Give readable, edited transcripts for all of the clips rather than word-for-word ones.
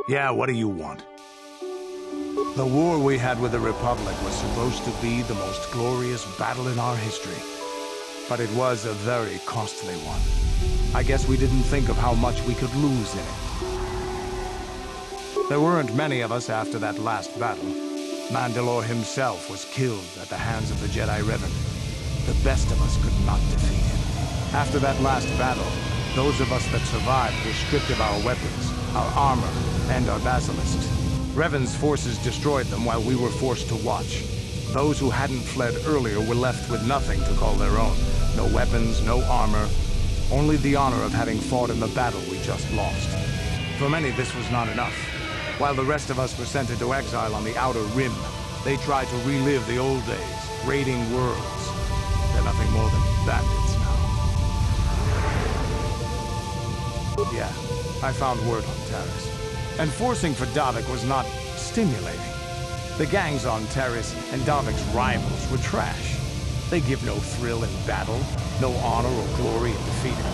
Yeah, what do you want? The war we had with the Republic was supposed to be the most glorious battle in our history. But it was a very costly one. I guess we didn't think of how much we could lose in it. There weren't many of us after that last battle. Mandalore himself was killed at the hands of the Jedi Revan. The best of us could not defeat him. After that last battle, those of us that survived were stripped of our weapons, our armor, and our basilisks. Revan's forces destroyed them while we were forced to watch. Those who hadn't fled earlier were left with nothing to call their own. No weapons, no armor, only the honor of having fought in the battle we just lost. For many, this was not enough. While the rest of us were sent into exile on the Outer Rim, they tried to relive the old days, raiding worlds. They're nothing more than bandits now. Yeah, I found word on Taris. And forcing for Davik was not stimulating. The gangs on Taris and Davik's rivals were trash. They give no thrill in battle, no honor or glory in defeating.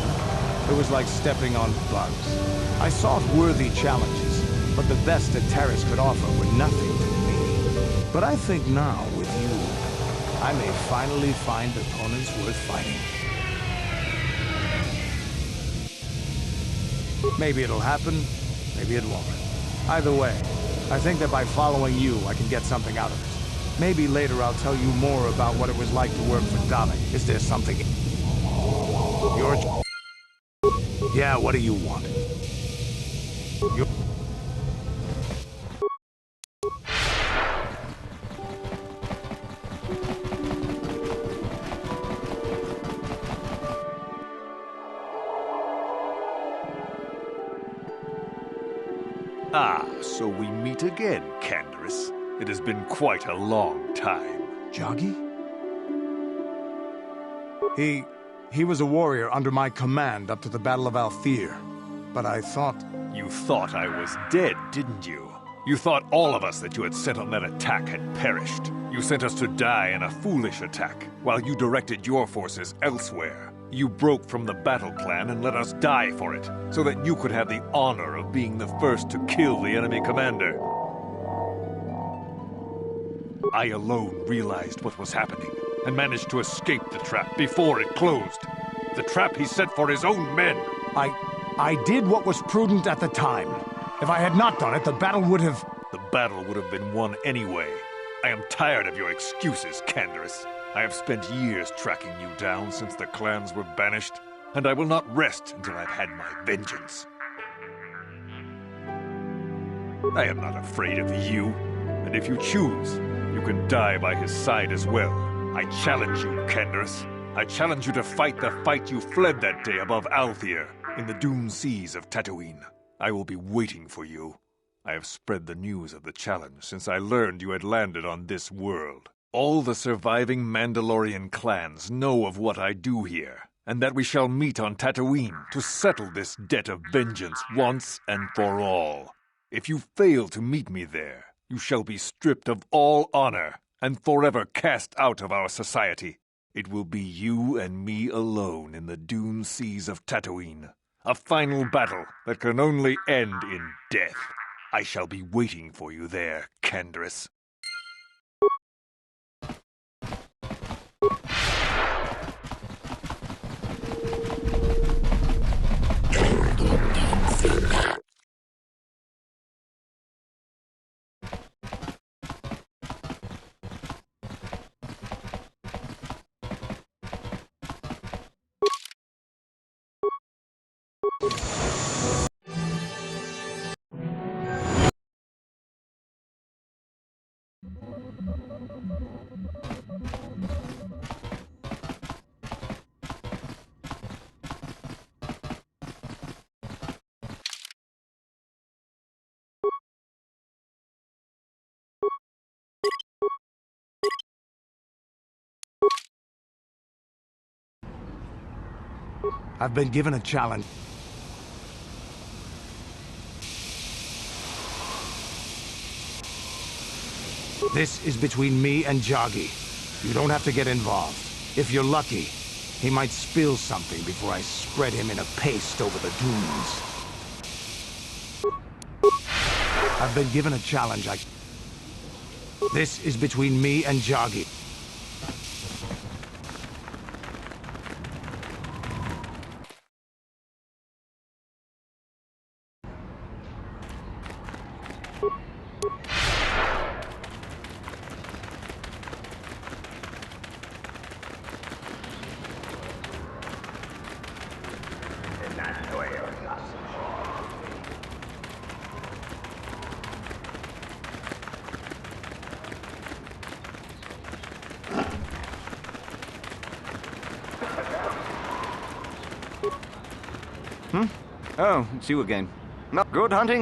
It was like stepping on bugs. I sought worthy challenges, but the best that Taris could offer were nothing to me. But I think now, with you, I may finally find opponents worth fighting. Maybe it'll happen, maybe it won't. Either way, I think that by following you, I can get something out of it. Maybe later I'll tell you more about what it was like to work for Davik. Is there something... Yeah, what do you want? Ah, so we meet again, Canderous. It has been quite a long time. Joggy? He was a warrior under my command up to the Battle of Althir. But I thought... You thought I was dead, didn't you? You thought all of us that you had sent on that attack had perished. You sent us to die in a foolish attack, while you directed your forces elsewhere. You broke from the battle plan and let us die for it, so that you could have the honor of being the first to kill the enemy commander. I alone realized what was happening, and managed to escape the trap before it closed. The trap he set for his own men. I did what was prudent at the time. If I had not done it, the battle would have... The battle would have been won anyway. I am tired of your excuses, Canderous. I have spent years tracking you down since the clans were banished, and I will not rest until I've had my vengeance. I am not afraid of you, and if you choose, you can die by his side as well. I challenge you, Canderous. I challenge you to fight the fight you fled that day above Althir, in the doomed seas of Tatooine. I will be waiting for you. I have spread the news of the challenge since I learned you had landed on this world. All the surviving Mandalorian clans know of what I do here, and that we shall meet on Tatooine to settle this debt of vengeance once and for all. If you fail to meet me there, you shall be stripped of all honor and forever cast out of our society. It will be you and me alone in the dune seas of Tatooine. A final battle that can only end in death. I shall be waiting for you there, Canderous. I've been given a challenge. This is between me and Joggy. You don't have to get involved. If you're lucky, he might spill something before I spread him in a paste over the dunes. I've been given a challenge. This is between me and Joggy. Oh, it's you again. Not good hunting.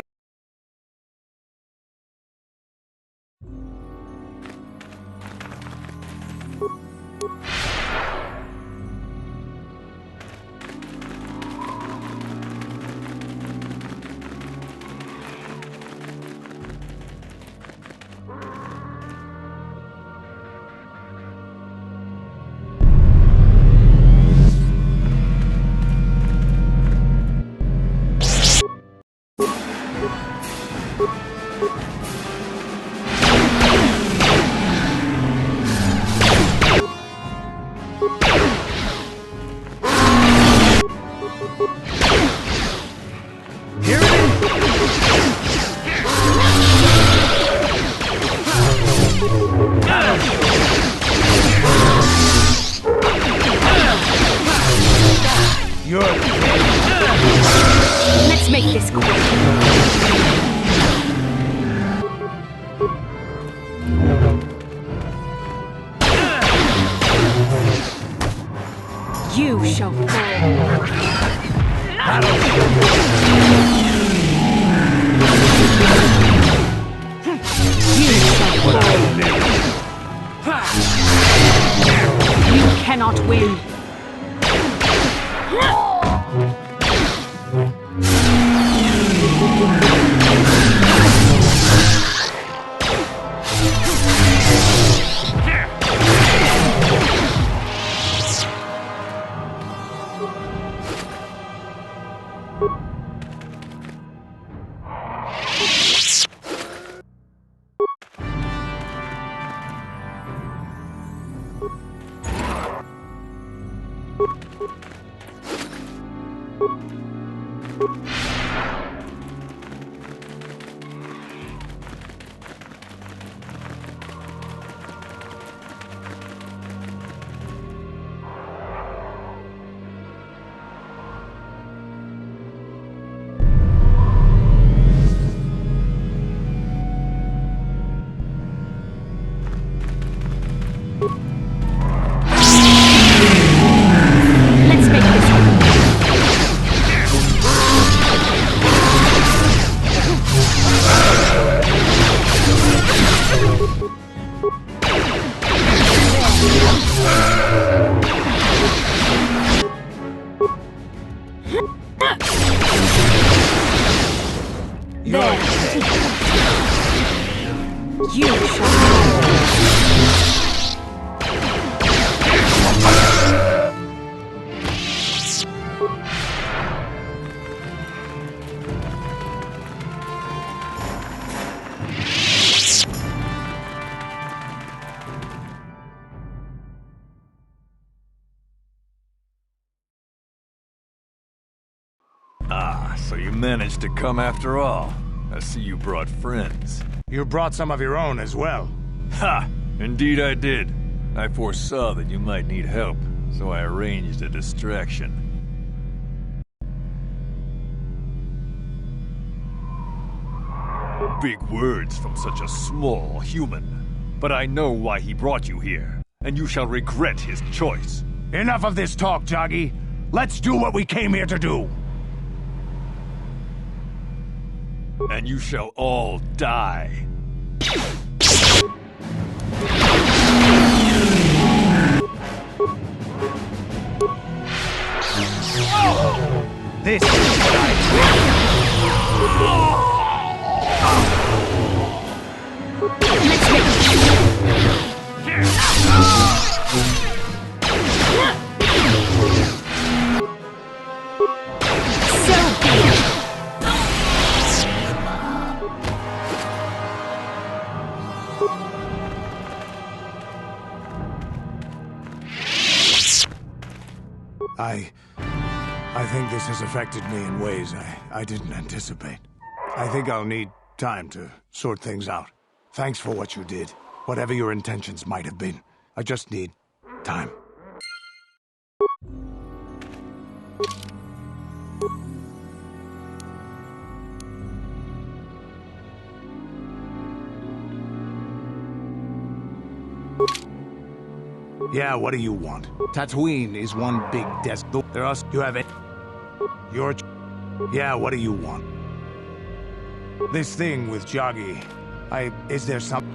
Let's make this quick. You shall fall. You shall fall. You cannot win. You shall So you managed to come after all. I see you brought friends. You brought some of your own as well. Ha! Indeed I did. I foresaw that you might need help, so I arranged a distraction. Big words from such a small human. But I know why he brought you here, and you shall regret his choice. Enough of this talk, Joggy. Let's do what we came here to do. And you shall all die. This is what I Let's make so be it. I think this has affected me in ways I didn't anticipate. I think I'll need time to sort things out. Thanks for what you did. Whatever your intentions might have been. I just need time. Yeah, what do you want? Tatooine is one big desert. There are... You have it. Your... Yeah, what do you want? This thing with Joggy... Is there some...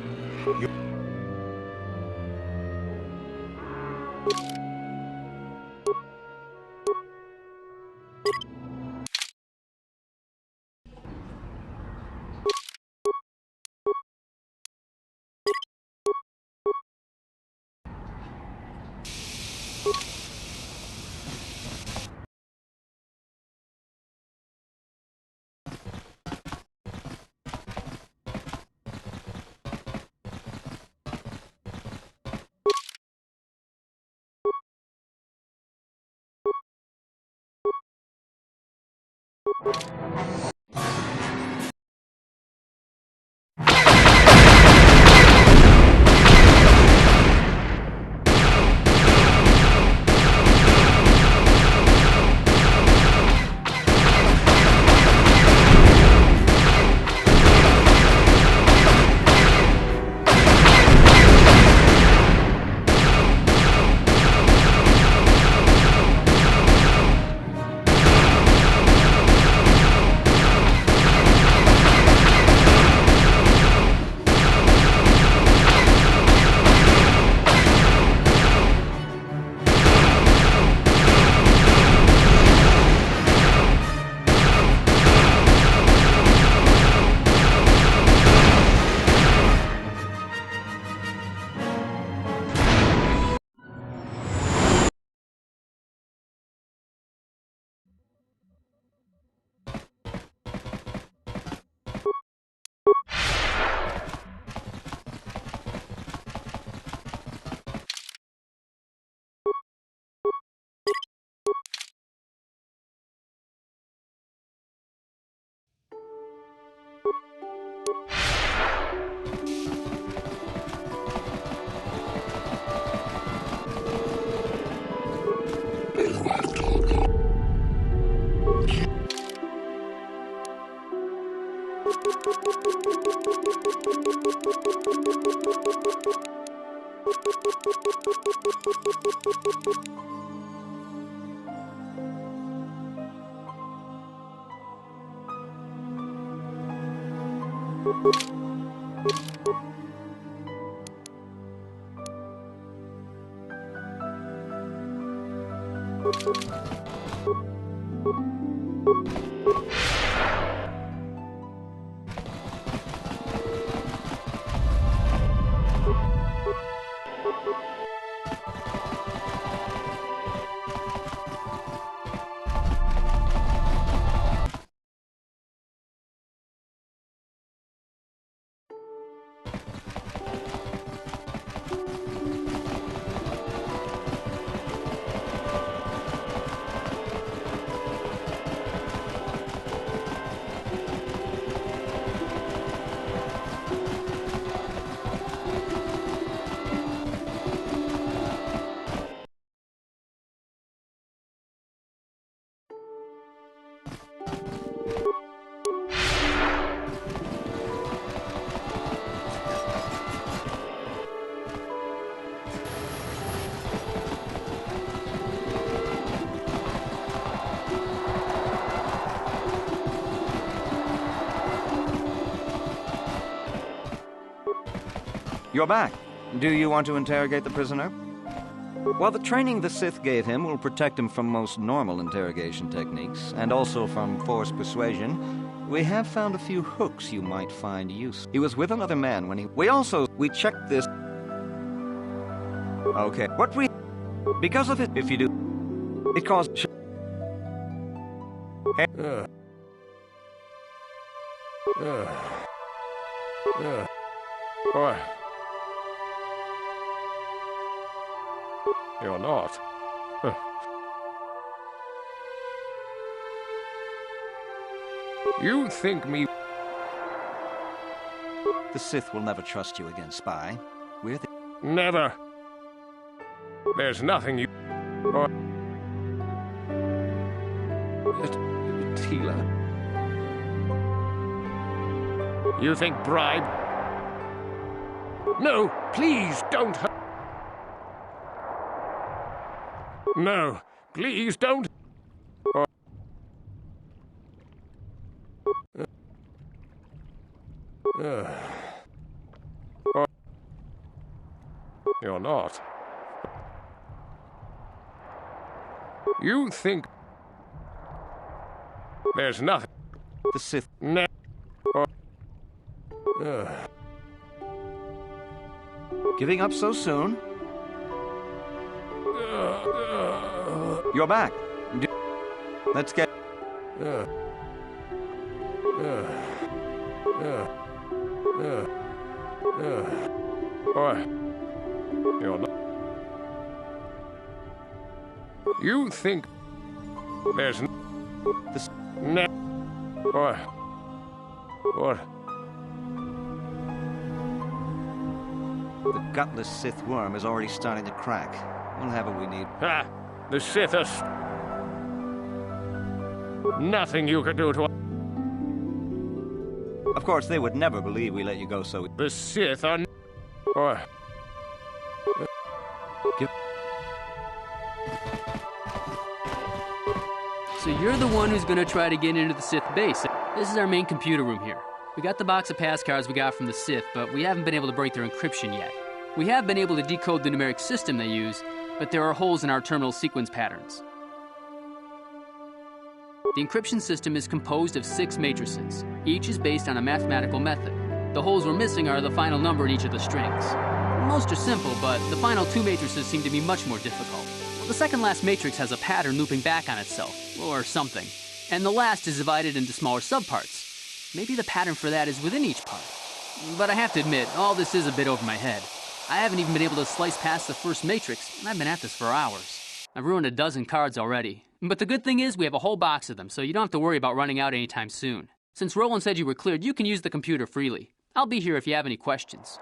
You're back. Do you want to interrogate the prisoner? While the training the Sith gave him will protect him from most normal interrogation techniques, and also from forced persuasion, we have found a few hooks you might find useful. He was with another man when he... We checked this... Okay, because of it, if you do... It caused... Hey. Boy. You're not. You think me... The Sith will never trust you again, spy. We're the... Never. There's nothing you... Or... Tila. You think bribe... No, please don't... No, please don't... Or... Or... You're not. You think... There's nothing... The Sith... No... Or... Giving up so soon? You're back. Let's get... Boy, you're not... You think... There's... This... No... Boy... What? The gutless Sith worm is already starting to crack. We'll have what we need. Ah! The Sith are... Nothing you could do to... Of course, they would never believe we let you go so... The Sith are... Boy... So you're the one who's gonna try to get into the Sith base. This is our main computer room here. We got the box of pass cards we got from the Sith, but we haven't been able to break their encryption yet. We have been able to decode the numeric system they use, but there are holes in our terminal sequence patterns. The encryption system is composed of 6 matrices. Each is based on a mathematical method. The holes we're missing are the final number in each of the strings. Most are simple, but the final 2 matrices seem to be much more difficult. The second last matrix has a pattern looping back on itself, or something. And the last is divided into smaller subparts. Maybe the pattern for that is within each part. But I have to admit, all this is a bit over my head. I haven't even been able to slice past the first matrix, and I've been at this for hours. I've ruined a dozen cards already. But the good thing is we have a whole box of them, so you don't have to worry about running out anytime soon. Since Roland said you were cleared, you can use the computer freely. I'll be here if you have any questions.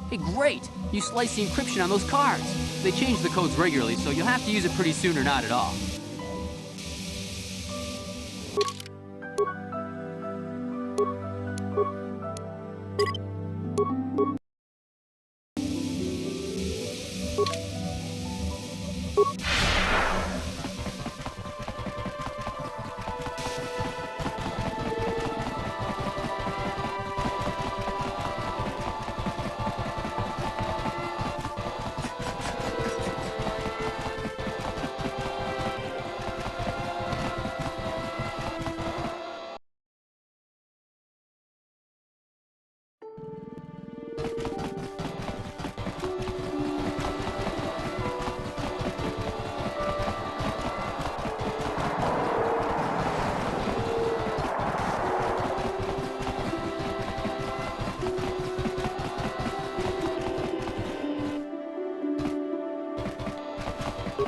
Hey, great! You slice the encryption on those cards. They change the codes regularly, so you'll have to use it pretty soon or not at all.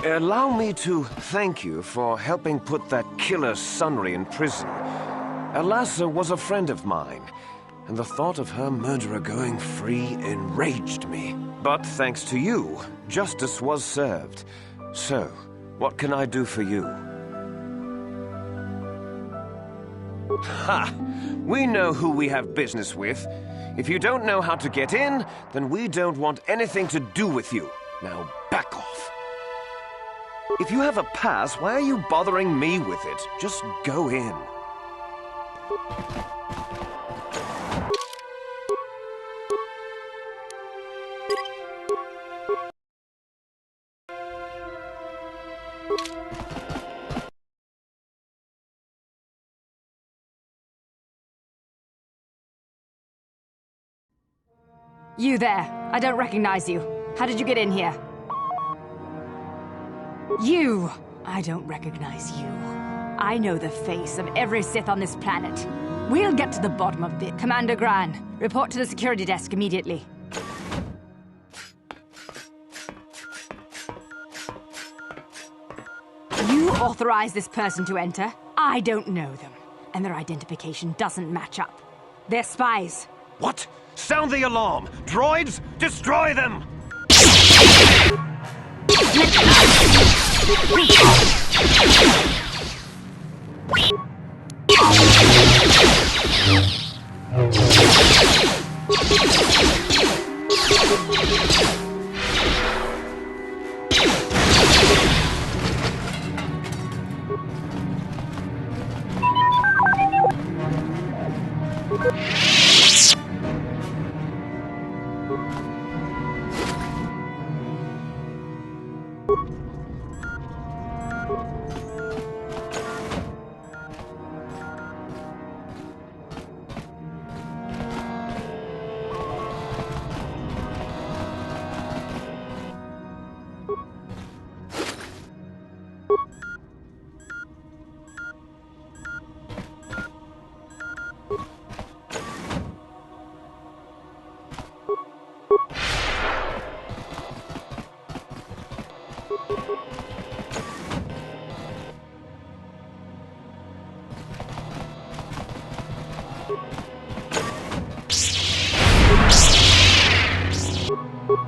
Allow me to thank you for helping put that killer Sunry in prison. Alassa was a friend of mine. and the thought of her murderer going free enraged me. But thanks to you, justice was served. So, what can I do for you? Ha! We know who we have business with. If you don't know how to get in, then we don't want anything to do with you. Now back off. If you have a pass, why are you bothering me with it? Just go in. You there. I don't recognize you. How did you get in here? You! I don't recognize you. I know the face of every Sith on this planet. We'll get to the bottom of this. Commander Gran, report to the security desk immediately. You authorized this person to enter? I don't know them, and their identification doesn't match up. They're spies. What? Sound the alarm! Droids, destroy them!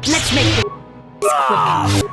Let's make this quick.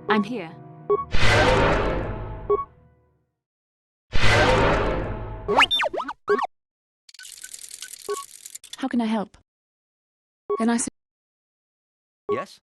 I'm here. How can I help? Can I... Yes?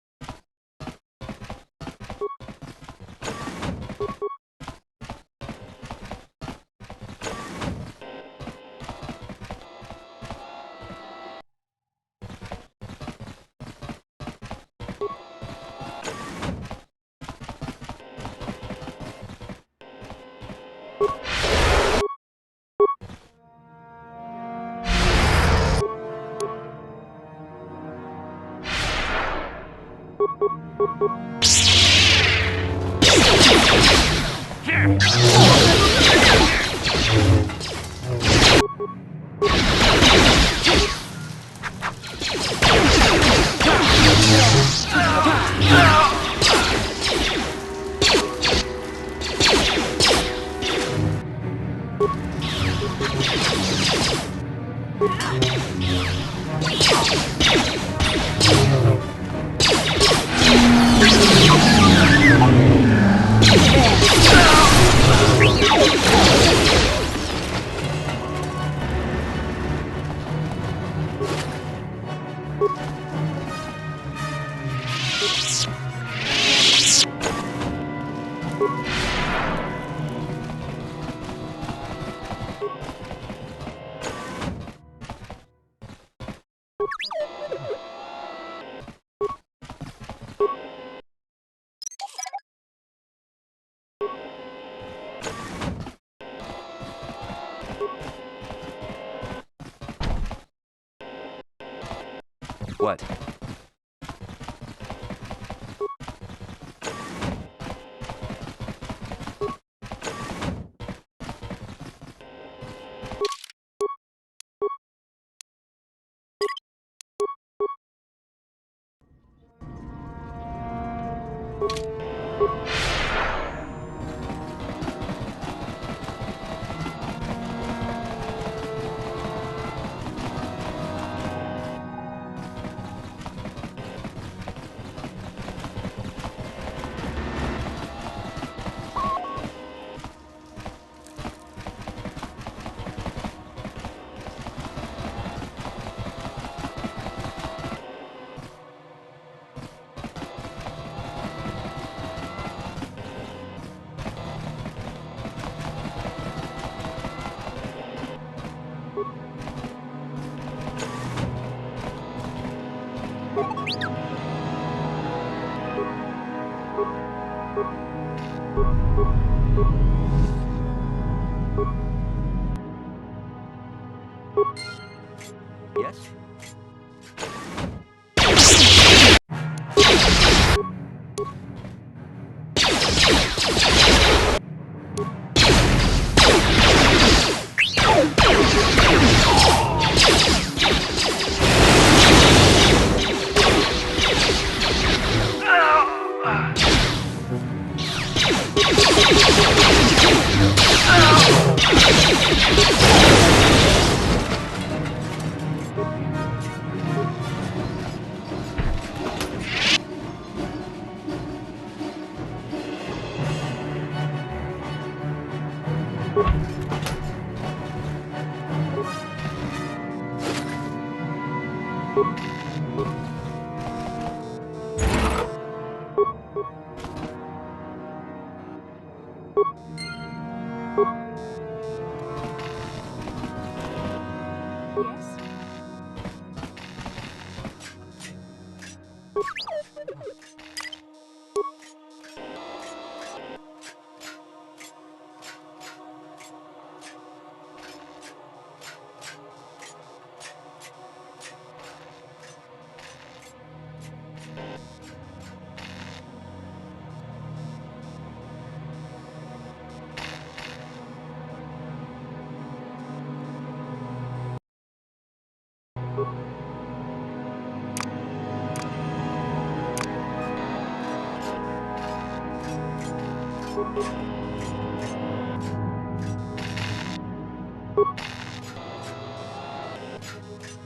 What? Yes?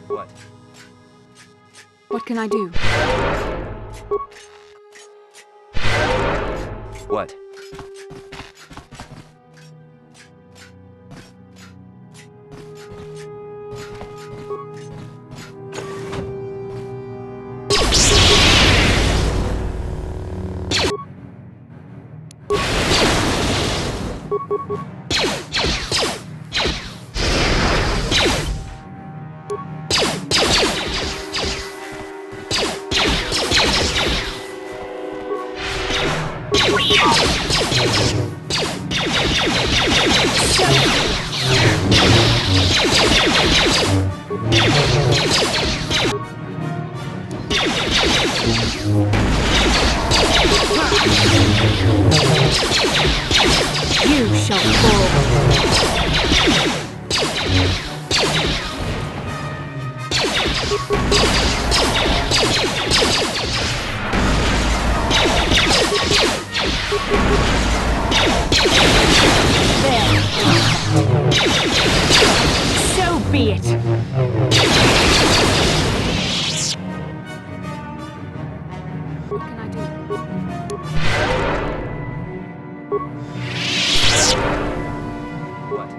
What? What can I do? What? You shall fall. There. So be it. What can I do? What?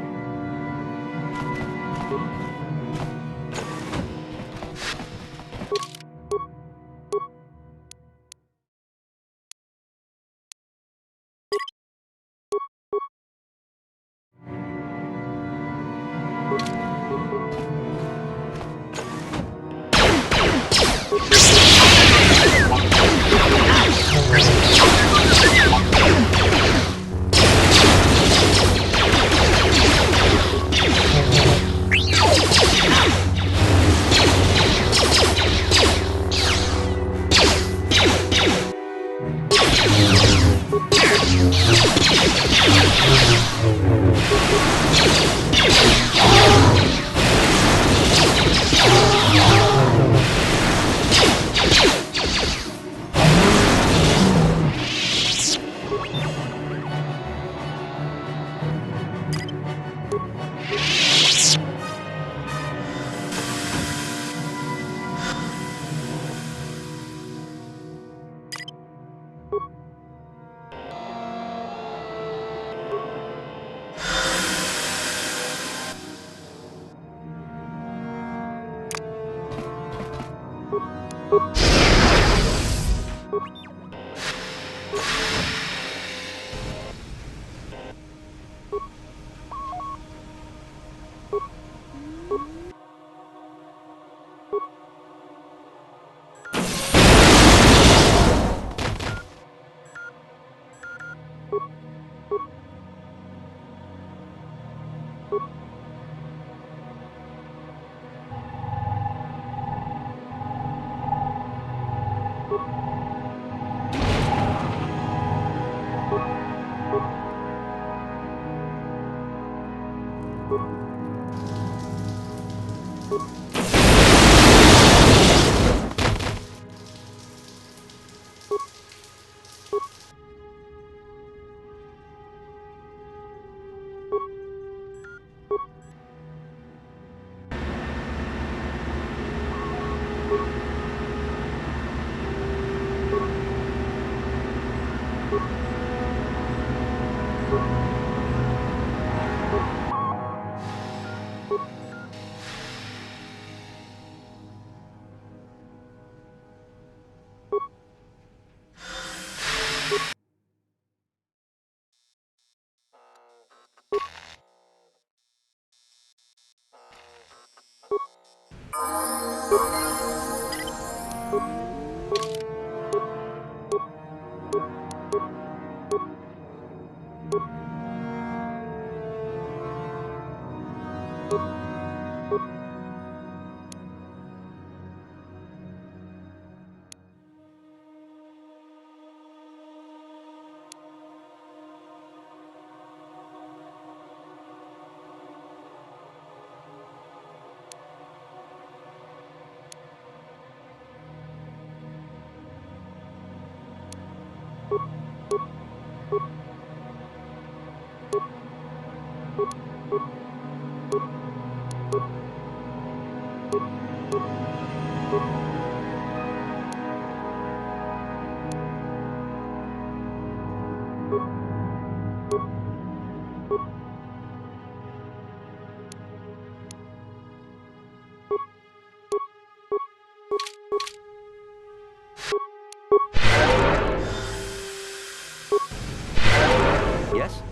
Yes?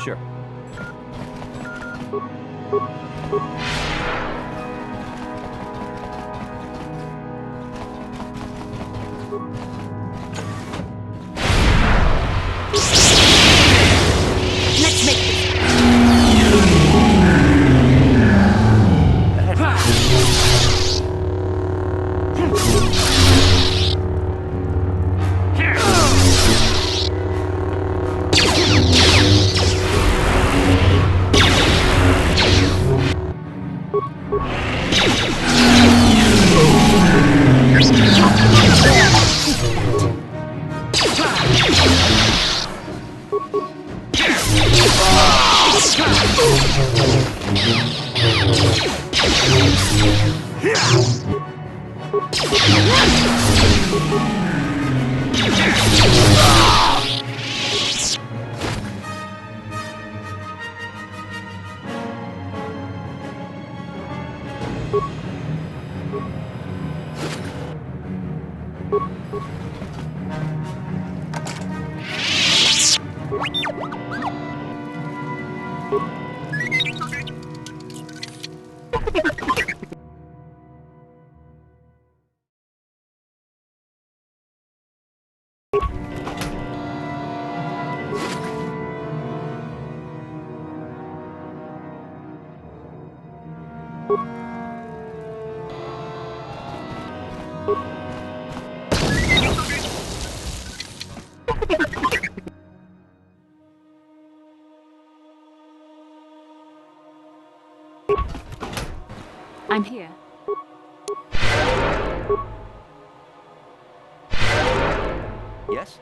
Sure. I'm here. Yes?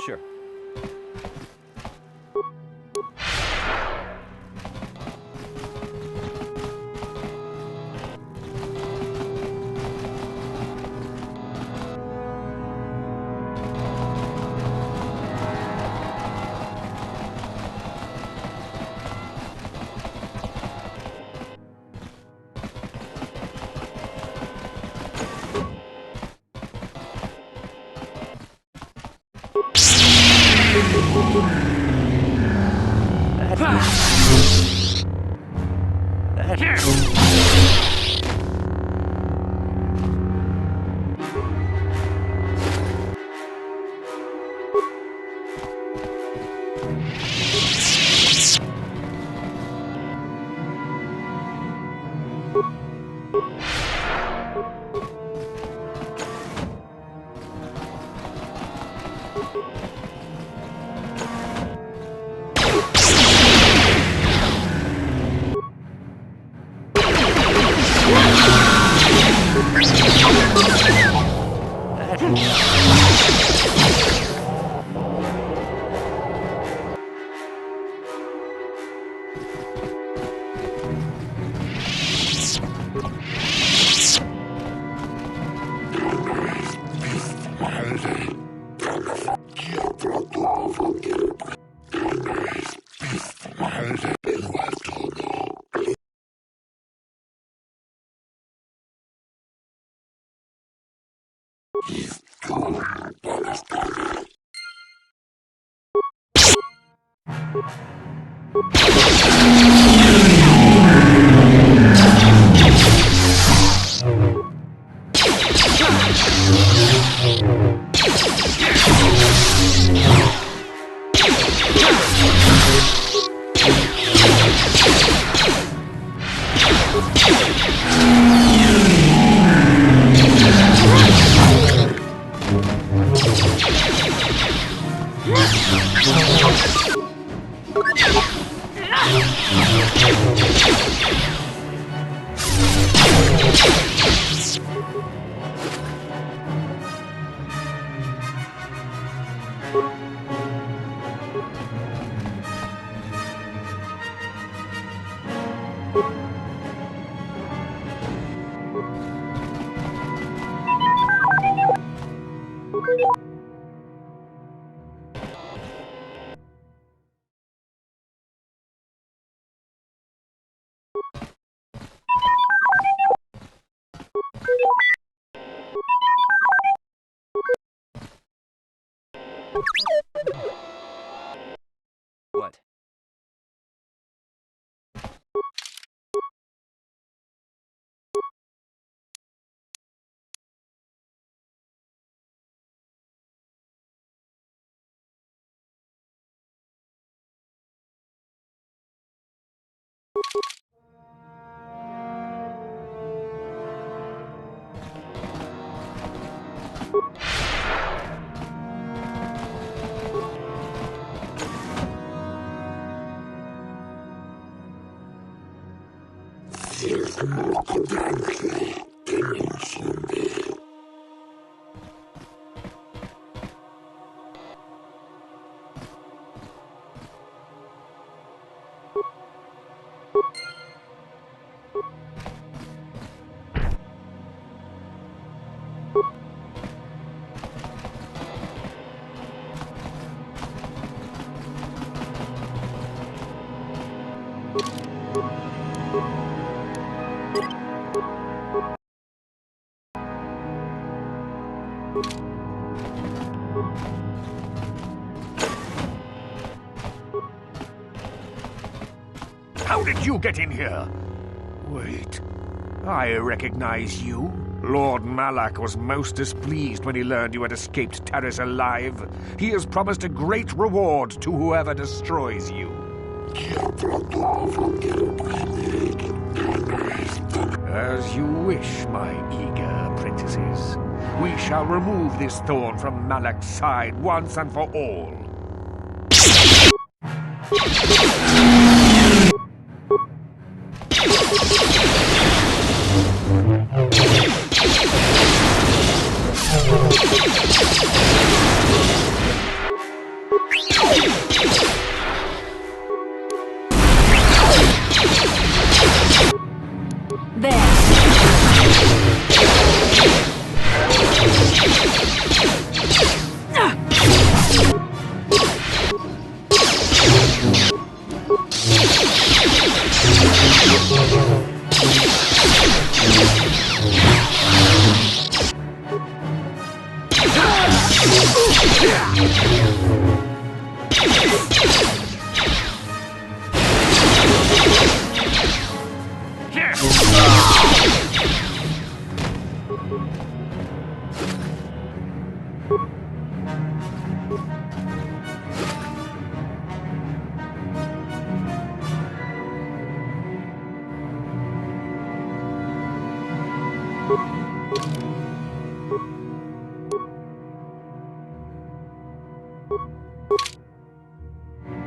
Sure. What? How did you get in here? Wait, I recognize you. Lord Malak was most displeased when he learned you had escaped Taris alive. He has promised a great reward to whoever destroys you. As you wish, my eager apprentices. We shall remove this thorn from Malak's side once and for all.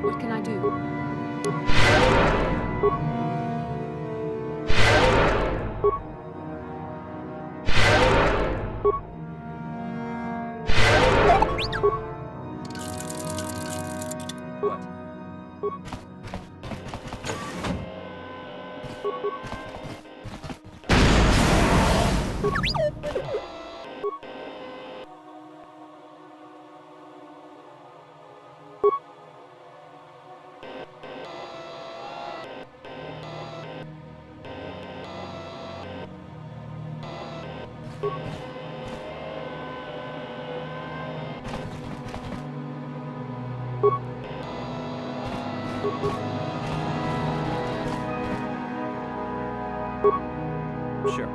What can I do? Sure.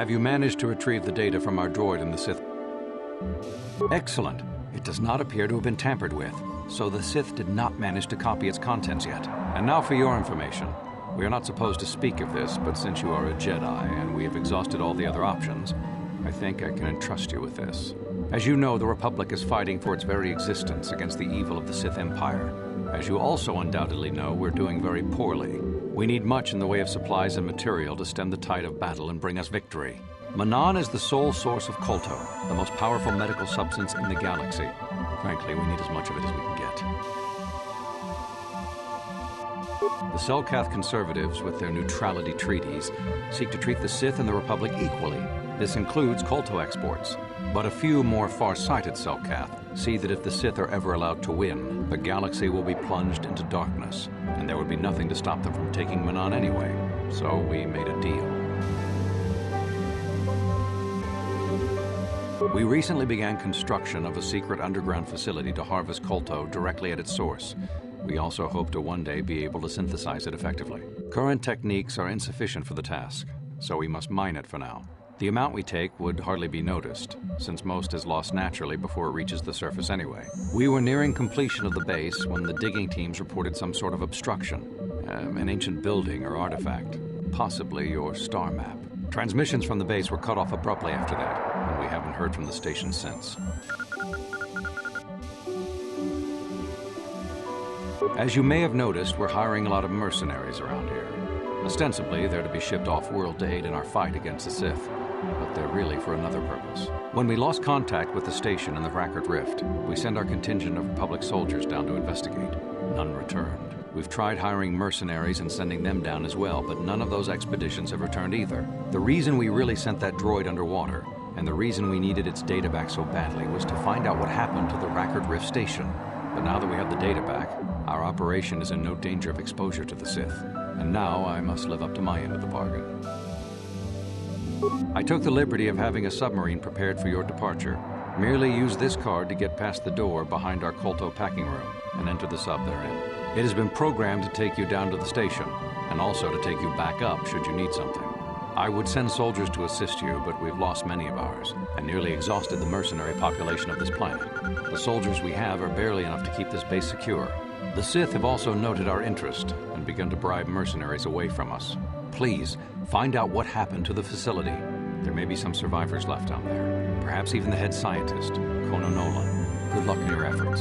Have you managed to retrieve the data from our droid in the Sith? Excellent. It does not appear to have been tampered with, so the Sith did not manage to copy its contents yet. And now for your information. We are not supposed to speak of this, but since you are a Jedi and we have exhausted all the other options, I think I can entrust you with this. As you know, the Republic is fighting for its very existence against the evil of the Sith Empire. As you also undoubtedly know, we're doing very poorly. We need much in the way of supplies and material to stem the tide of battle and bring us victory. Manaan is the sole source of KOTOR, the most powerful medical substance in the galaxy. Frankly, we need as much of it as we can get. The Selkath conservatives, with their neutrality treaties, seek to treat the Sith and the Republic equally. This includes Kolto exports. But a few more far-sighted Selkath see that if the Sith are ever allowed to win, the galaxy will be plunged into darkness, and there would be nothing to stop them from taking Manaan anyway. So we made a deal. We recently began construction of a secret underground facility to harvest Kolto directly at its source. We also hope to one day be able to synthesize it effectively. Current techniques are insufficient for the task, so we must mine it for now. The amount we take would hardly be noticed, since most is lost naturally before it reaches the surface anyway. We were nearing completion of the base when the digging teams reported some sort of obstruction. An ancient building or artifact, possibly your star map. Transmissions from the base were cut off abruptly after that, and we haven't heard from the station since. As you may have noticed, we're hiring a lot of mercenaries around here. Ostensibly, they're to be shipped off-world to aid in our fight against the Sith, but they're really for another purpose. When we lost contact with the station in the Vrackert Rift, we sent our contingent of Republic soldiers down to investigate. None returned. We've tried hiring mercenaries and sending them down as well, but none of those expeditions have returned either. The reason we really sent that droid underwater, and the reason we needed its data back so badly, was to find out what happened to the Vrackert Rift station. But now that we have the data back, our operation is in no danger of exposure to the Sith. And now I must live up to my end of the bargain. I took the liberty of having a submarine prepared for your departure. Merely use this card to get past the door behind our Kolto packing room and enter the sub therein. It has been programmed to take you down to the station, and also to take you back up should you need something. I would send soldiers to assist you, but we've lost many of ours, and nearly exhausted the mercenary population of this planet. The soldiers we have are barely enough to keep this base secure. The Sith have also noted our interest and begun to bribe mercenaries away from us. Please, find out what happened to the facility. There may be some survivors left down there. Perhaps even the head scientist, Kono Nolan. Good luck in your efforts.